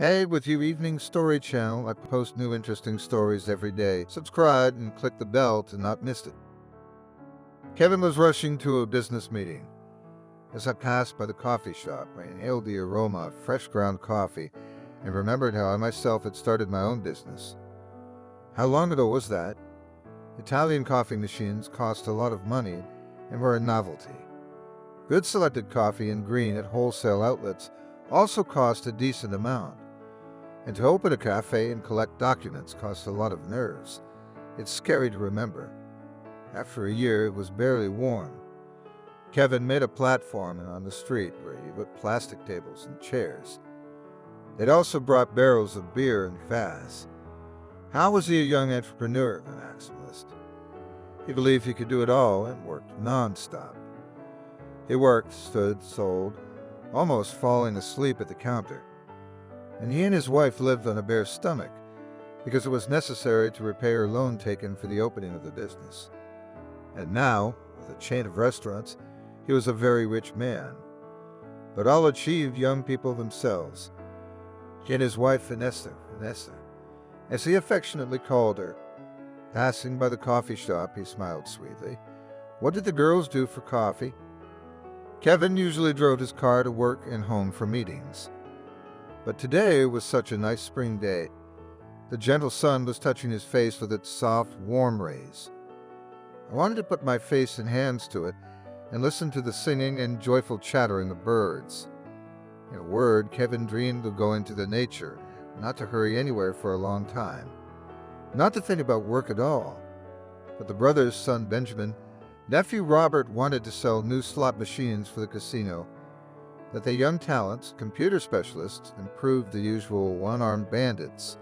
Hey, with your evening story channel, I post new interesting stories every day. Subscribe and click the bell to not miss it. Kevin was rushing to a business meeting. As I passed by the coffee shop, I inhaled the aroma of fresh ground coffee and remembered how I myself had started my own business. How long ago was that? Italian coffee machines cost a lot of money and were a novelty. Good selected coffee and green at wholesale outlets also cost a decent amount. And to open a cafe and collect documents cost a lot of nerves. It's scary to remember. After a year, it was barely warm. Kevin made a platform on the street where he put plastic tables and chairs. They'd also brought barrels of beer and vase. How was he a young entrepreneur, the maximalist? He believed he could do it all and worked non-stop. He worked, stood, sold, almost falling asleep at the counter. And he and his wife lived on a bare stomach because it was necessary to repay her loan taken for the opening of the business. And now, with a chain of restaurants, he was a very rich man. But all achieved young people themselves. He and his wife Vanessa, as he affectionately called her. Passing by the coffee shop, he smiled sweetly. What did the girls do for coffee? Kevin usually drove his car to work and home for meetings. But today was such a nice spring day. The gentle sun was touching his face with its soft, warm rays. I wanted to put my face and hands to it and listen to the singing and joyful chattering of birds. In a word, Kevin dreamed of going to the nature, not to hurry anywhere for a long time. Not to think about work at all. But the brother's son Benjamin, nephew Robert wanted to sell new slot machines for the casino, that the young talents, computer specialists, improved the usual one-armed bandits.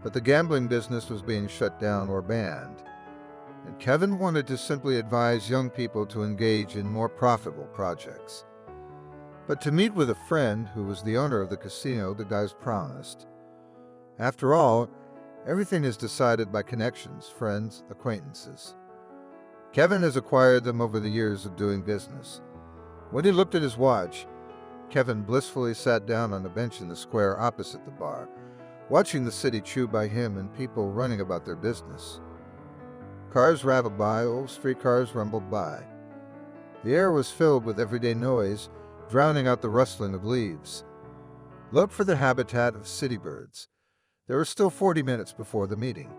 But the gambling business was being shut down or banned, and Kevin wanted to simply advise young people to engage in more profitable projects. But to meet with a friend who was the owner of the casino, the guys promised. After all, everything is decided by connections, friends, acquaintances. Kevin has acquired them over the years of doing business. When he looked at his watch, Kevin blissfully sat down on a bench in the square opposite the bar, watching the city chew by him and people running about their business. Cars rattled by, old streetcars rumbled by. The air was filled with everyday noise, drowning out the rustling of leaves. Look for the habitat of city birds. There were still 40 minutes before the meeting.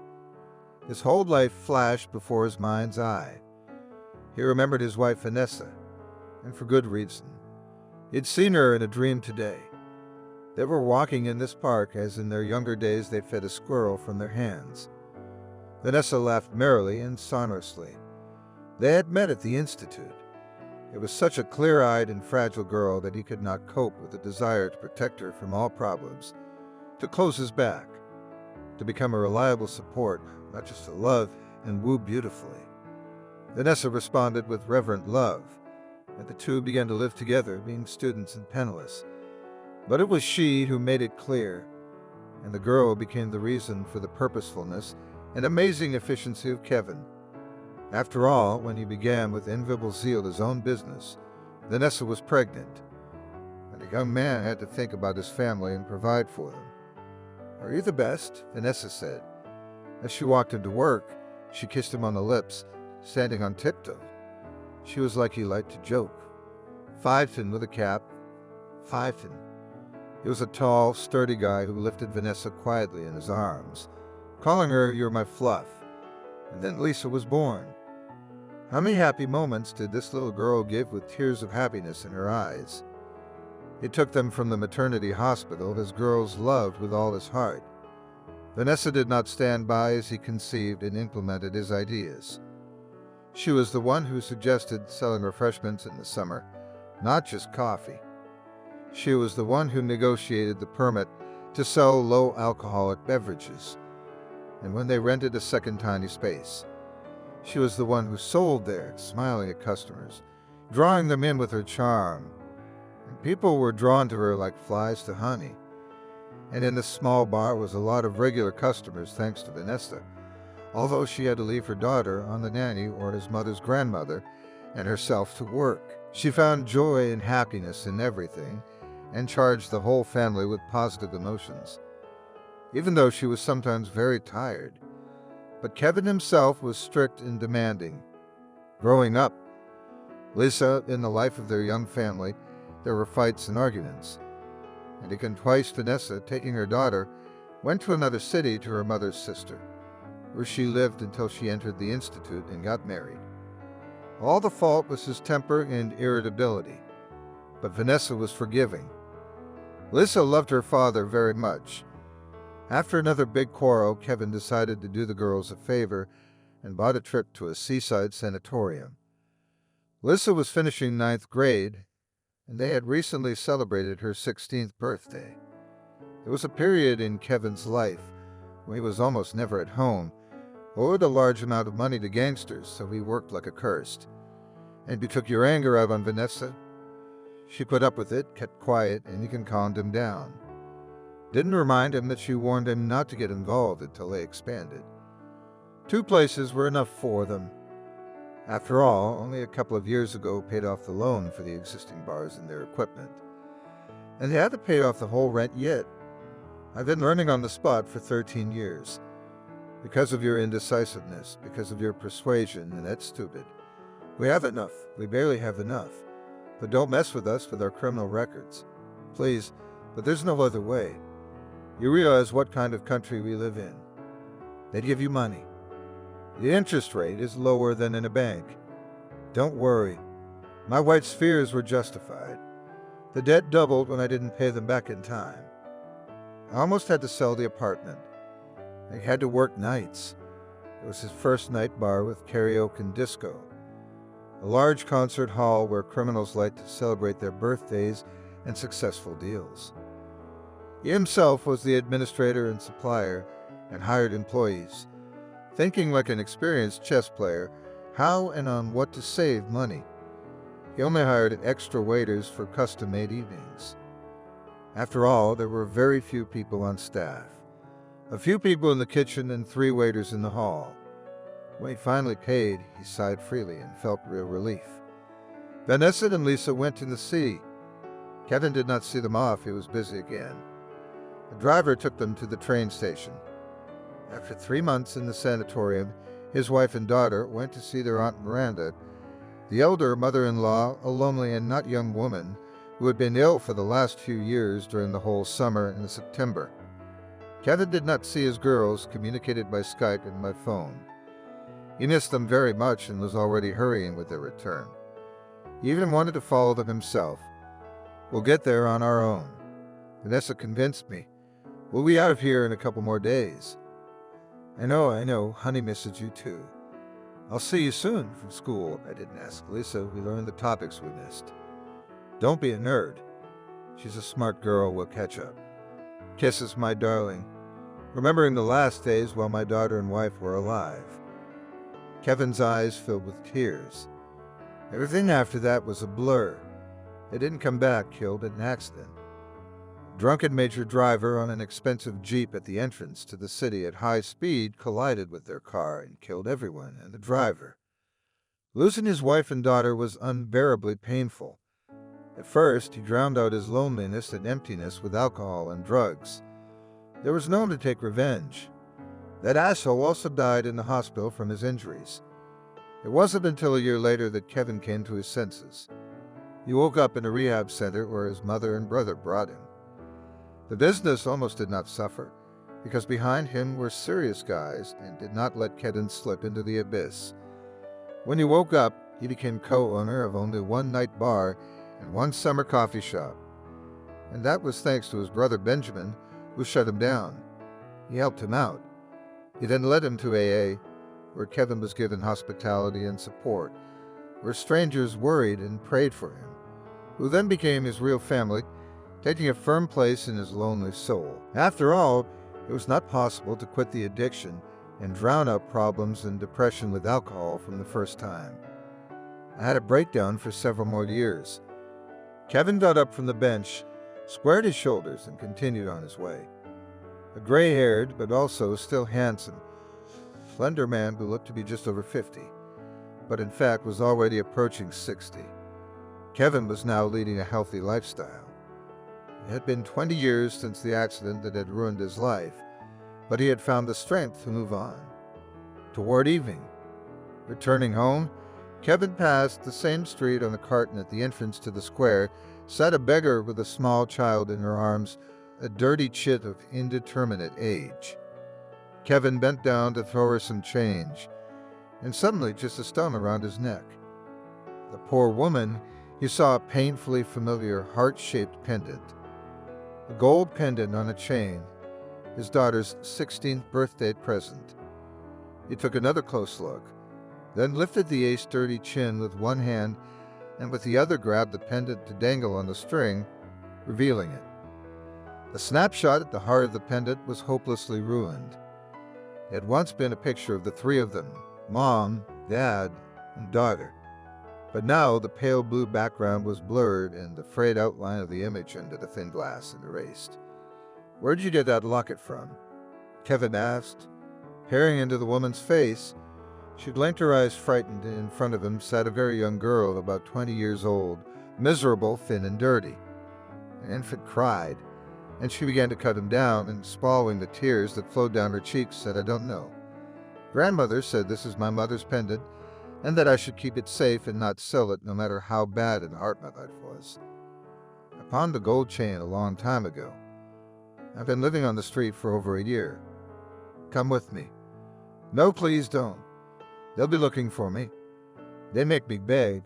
His whole life flashed before his mind's eye. He remembered his wife Vanessa, and for good reason. He'd seen her in a dream today. They were walking in this park as in their younger days they fed a squirrel from their hands. Vanessa laughed merrily and sonorously. They had met at the Institute. It was such a clear-eyed and fragile girl that he could not cope with the desire to protect her from all problems, to close his back, to become a reliable support, not just to love and woo beautifully. Vanessa responded with reverent love, and the two began to live together, being students and penniless. But it was she who made it clear, and the girl became the reason for the purposefulness and amazing efficiency of Kevin. After all, when he began with enviable zeal his own business, Vanessa was pregnant, and the young man had to think about his family and provide for them. "Are you the best?" Vanessa said. As she walked into work, she kissed him on the lips, standing on tiptoe. She was like he liked to joke. Pfeiffer with a cap. Pfeiffer. He was a tall, sturdy guy who lifted Vanessa quietly in his arms, calling her, "You're my fluff." And then Lisa was born. How many happy moments did this little girl give with tears of happiness in her eyes? He took them from the maternity hospital his girls loved with all his heart. Vanessa did not stand by as he conceived and implemented his ideas. She was the one who suggested selling refreshments in the summer, not just coffee. She was the one who negotiated the permit to sell low-alcoholic beverages. And when they rented a second tiny space, she was the one who sold there, smiling at customers, drawing them in with her charm. And people were drawn to her like flies to honey. And in the small bar was a lot of regular customers thanks to Vanessa, although she had to leave her daughter on the nanny or his mother's grandmother and herself to work. She found joy and happiness in everything, and charged the whole family with positive emotions, even though she was sometimes very tired. But Kevin himself was strict and demanding. Growing up, Lisa, in the life of their young family, there were fights and arguments. And again, twice Vanessa, taking her daughter, went to another city to her mother's sister, where she lived until she entered the institute and got married. All the fault was his temper and irritability, but Vanessa was forgiving. Lisa loved her father very much. After another big quarrel, Kevin decided to do the girls a favor and bought a trip to a seaside sanatorium. Lisa was finishing ninth grade, and they had recently celebrated her 16th birthday. It was a period in Kevin's life when he was almost never at home, owed a large amount of money to gangsters, so he worked like a cursed. And you took your anger out on Vanessa. She put up with it, kept quiet, and you can calmed him down. Didn't remind him that she warned him not to get involved until they expanded. 2 places were enough for them. After all, only a couple of years ago paid off the loan for the existing bars and their equipment. And they hadn't paid off the whole rent yet. I've been learning on the spot for 13 years. Because of your indecisiveness, because of your persuasion, and that's stupid. We have enough. We barely have enough. But don't mess with us with our criminal records. Please, but there's no other way. You realize what kind of country we live in. They'd give you money. The interest rate is lower than in a bank. Don't worry. My wife's fears were justified. The debt doubled when I didn't pay them back in time. I almost had to sell the apartment. I had to work nights. It was his first night bar with karaoke and disco. A large concert hall where criminals like to celebrate their birthdays and successful deals. He himself was the administrator and supplier and hired employees, thinking like an experienced chess player how and on what to save money. He only hired extra waiters for custom-made evenings. After all, there were very few people on staff. A few people in the kitchen and 3 waiters in the hall. When he finally paid, he sighed freely and felt real relief. Vanessa and Lisa went to the sea. Kevin did not see them off. He was busy again. The driver took them to the train station. After 3 months in the sanatorium, his wife and daughter went to see their Aunt Miranda, the elder mother-in-law, a lonely and not young woman who had been ill for the last few years during the whole summer and September. Kevin did not see his girls, communicated by Skype and by phone. He missed them very much and was already hurrying with their return. He even wanted to follow them himself. We'll get there on our own. Vanessa convinced me. We'll be out of here in a couple more days. I know. Honey misses you too. I'll see you soon from school. I didn't ask Lisa. We learned the topics we missed. Don't be a nerd. She's a smart girl. We'll catch up. Kisses, my darling. Remembering the last days while my daughter and wife were alive. Kevin's eyes filled with tears. Everything after that was a blur. They didn't come back, killed in an accident. A drunken major driver on an expensive Jeep at the entrance to the city at high speed collided with their car and killed everyone and the driver. Losing his wife and daughter was unbearably painful. At first, he drowned out his loneliness and emptiness with alcohol and drugs. There was no one to take revenge. That asshole also died in the hospital from his injuries. It wasn't until a year later that Kevin came to his senses. He woke up in a rehab center where his mother and brother brought him. The business almost did not suffer, because behind him were serious guys and did not let Kevin slip into the abyss. When he woke up, he became co-owner of only one night bar and one summer coffee shop. And that was thanks to his brother Benjamin, who shut him down. He helped him out. He then led him to AA, where Kevin was given hospitality and support, where strangers worried and prayed for him, who then became his real family, taking a firm place in his lonely soul. After all, it was not possible to quit the addiction and drown out problems and depression with alcohol from the first time. I had a breakdown for several more years. Kevin got up from the bench, squared his shoulders, and continued on his way. A gray-haired, but also still handsome, slender man who looked to be just over 50, but in fact was already approaching 60. Kevin was now leading a healthy lifestyle. It had been 20 years since the accident that had ruined his life, but he had found the strength to move on. Toward evening, returning home, Kevin passed the same street. On a carton at the entrance to the square sat a beggar with a small child in her arms, a dirty chit of indeterminate age. Kevin bent down to throw her some change, and suddenly just a stone around his neck. The poor woman, he saw a painfully familiar heart-shaped pendant. A gold pendant on a chain, his daughter's 16th birthday present. He took another close look, then lifted the sturdy chin with one hand and with the other grabbed the pendant to dangle on the string, revealing it. The snapshot at the heart of the pendant was hopelessly ruined. It had once been a picture of the three of them, Mom, Dad, and daughter. But now the pale blue background was blurred and the frayed outline of the image under the thin glass had erased. "Where'd you get that locket from?" Kevin asked. Peering into the woman's face, she blinked her eyes frightened, and in front of him sat a very young girl, about 20 years old, miserable, thin, and dirty. An infant cried, and she began to cut him down, and swallowing the tears that flowed down her cheeks, said, "I don't know. Grandmother said this is my mother's pendant, and that I should keep it safe and not sell it, no matter how bad and hard my life was. I pawned the gold chain a long time ago. I've been living on the street for over a year. Come with me." "No, please don't. They'll be looking for me. They make me beg.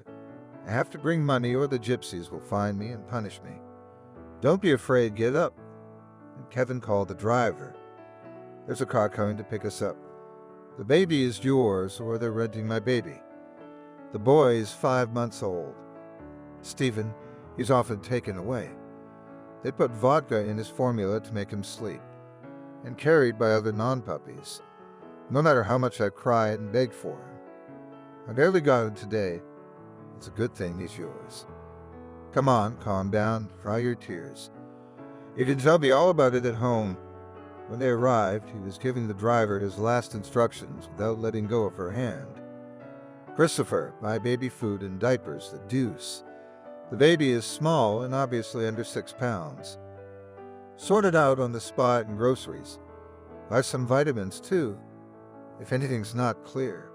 I have to bring money or the gypsies will find me and punish me. Don't be afraid, get up." And Kevin called the driver. "There's a car coming to pick us up. The baby is yours, or they're renting my baby. The boy is 5 months old. Stephen, he's often taken away. They put vodka in his formula to make him sleep, and carried by other non-puppies. No matter how much I cried and begged for him. I barely got him today. It's a good thing he's yours. Come on, calm down, dry your tears. You can tell me all about it at home." When they arrived, he was giving the driver his last instructions without letting go of her hand. "Christopher, buy baby food and diapers, the deuce. The baby is small and obviously under 6 pounds. Sort it out on the spot in groceries. Buy some vitamins too, if anything's not clear.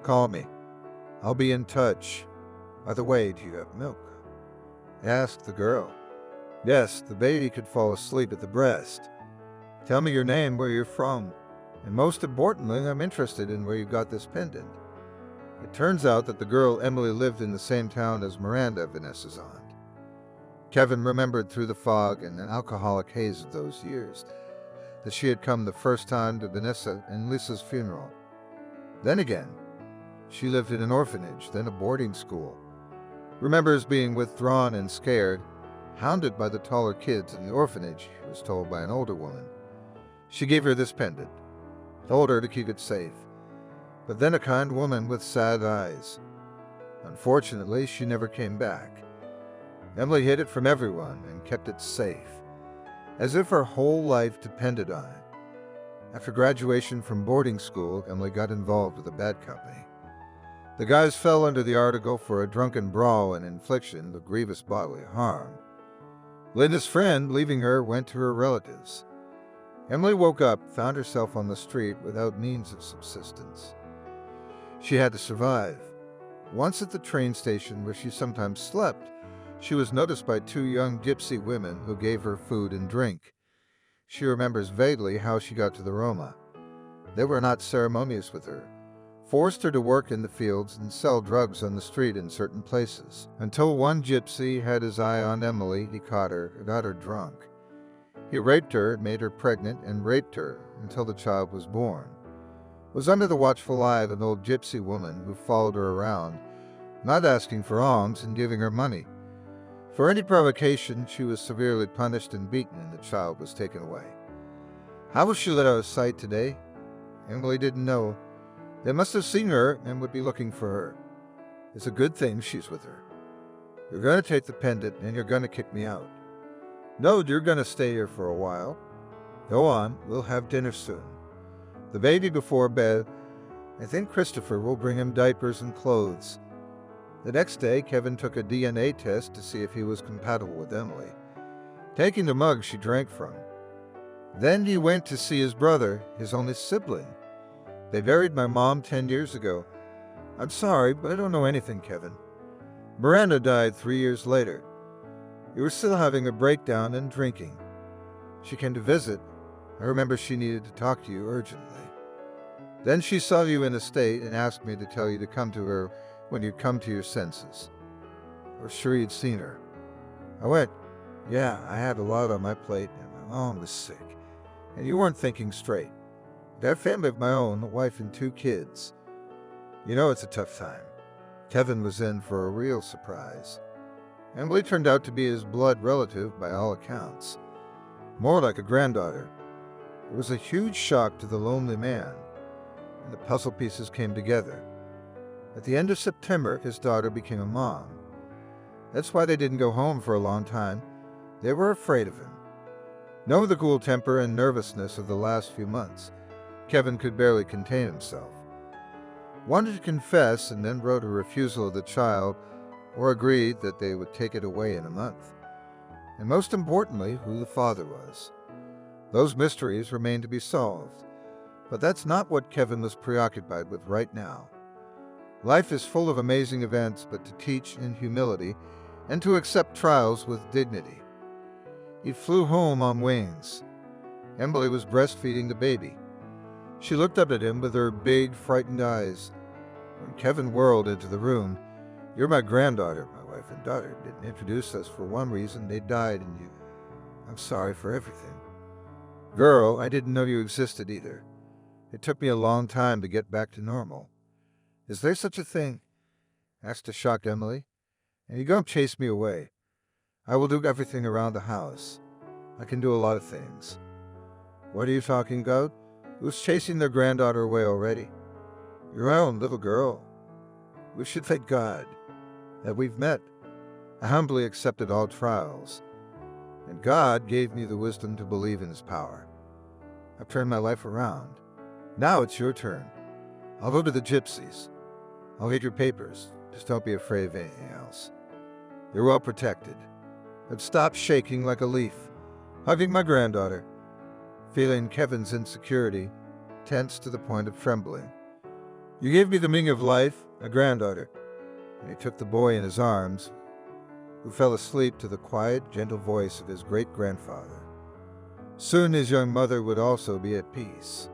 Call me. I'll be in touch. By the way, do you have milk?" asked the girl. "Yes, the baby could fall asleep at the breast. Tell me your name, where you're from, and most importantly, I'm interested in where you got this pendant." It turns out that the girl Emily lived in the same town as Miranda, Vanessa's aunt. Kevin remembered through the fog and an alcoholic haze of those years that she had come the first time to Vanessa and Lisa's funeral. Then again, she lived in an orphanage, then a boarding school. Remembers being withdrawn and scared, hounded by the taller kids in the orphanage, he was told by an older woman. She gave her this pendant, told her to keep it safe. But then a kind woman with sad eyes. Unfortunately, she never came back. Emily hid it from everyone and kept it safe, as if her whole life depended on it. After graduation from boarding school, Emily got involved with a bad company. The guys fell under the article for a drunken brawl and infliction of grievous bodily harm. Linda's friend, leaving her, went to her relatives. Emily woke up, found herself on the street without means of subsistence. She had to survive. Once at the train station where she sometimes slept, she was noticed by 2 young gypsy women who gave her food and drink. She remembers vaguely how she got to the Roma. They were not ceremonious with her, forced her to work in the fields and sell drugs on the street in certain places, until one gypsy had his eye on Emily. He caught her and got her drunk. He raped her, made her pregnant, and raped her until the child was born. Was under the watchful eye of an old gypsy woman who followed her around, not asking for alms and giving her money. For any provocation, she was severely punished and beaten, and the child was taken away. How was she let out of sight today? Emily didn't know. They must have seen her and would be looking for her. It's a good thing she's with her. You're going to take the pendant and you're going to kick me out. No, you're going to stay here for a while. Go on, we'll have dinner soon. The baby before bed. I think Christopher will bring him diapers and clothes. The next day, Kevin took a DNA test to see if he was compatible with Emily. taking the mug she drank from. Then he went to see his brother, his only sibling. They buried my mom 10 years ago. I'm sorry, but I don't know anything, Kevin. Miranda died 3 years later. You were still having a breakdown and drinking. She came to visit. I remember she needed to talk to you urgently. Then she saw you in a state and asked me to tell you to come to her when you'd come to your senses. I was sure you'd seen her. I went, yeah, I had a lot on my plate and my mom was sick. And you weren't thinking straight. I have a family of my own, a wife and 2 kids. You know it's a tough time. Kevin was in for a real surprise. Emily turned out to be his blood relative by all accounts. More like a granddaughter. It was a huge shock to the lonely man, and the puzzle pieces came together. At the end of September, his daughter became a mom. That's why they didn't go home for a long time. They were afraid of him. Knowing the cool temper and nervousness of the last few months, Kevin could barely contain himself. Wanted to confess and then wrote a refusal of the child or agreed that they would take it away in a month. And most importantly, who the father was. Those mysteries remain to be solved, but that's not what Kevin was preoccupied with right now. Life is full of amazing events, but to teach in humility and to accept trials with dignity. He flew home on wings. Emily was breastfeeding the baby. She looked up at him with her big, frightened eyes. When Kevin whirled into the room, "You're my granddaughter. My wife and daughter didn't introduce us for one reason. They died, and I'm sorry for everything. Girl, I didn't know you existed either. It took me a long time to get back to normal." "Is there such a thing?" asked a shocked Emily. "And you go chase me away. I will do everything around the house. I can do a lot of things." "What are you talking about? Who's chasing their granddaughter away already?" "Your own little girl. We should thank God that we've met. I humbly accepted all trials, and God gave me the wisdom to believe in His power. I've turned my life around. Now it's your turn. I'll go to the gypsies. I'll get your papers. Just don't be afraid of anything else. You're well protected." I'd stopped shaking like a leaf, hugging my granddaughter, feeling Kevin's insecurity, tense to the point of trembling. "You gave me the meaning of life, a granddaughter." And he took the boy in his arms, who fell asleep to the quiet, gentle voice of his great-grandfather. Soon his young mother would also be at peace.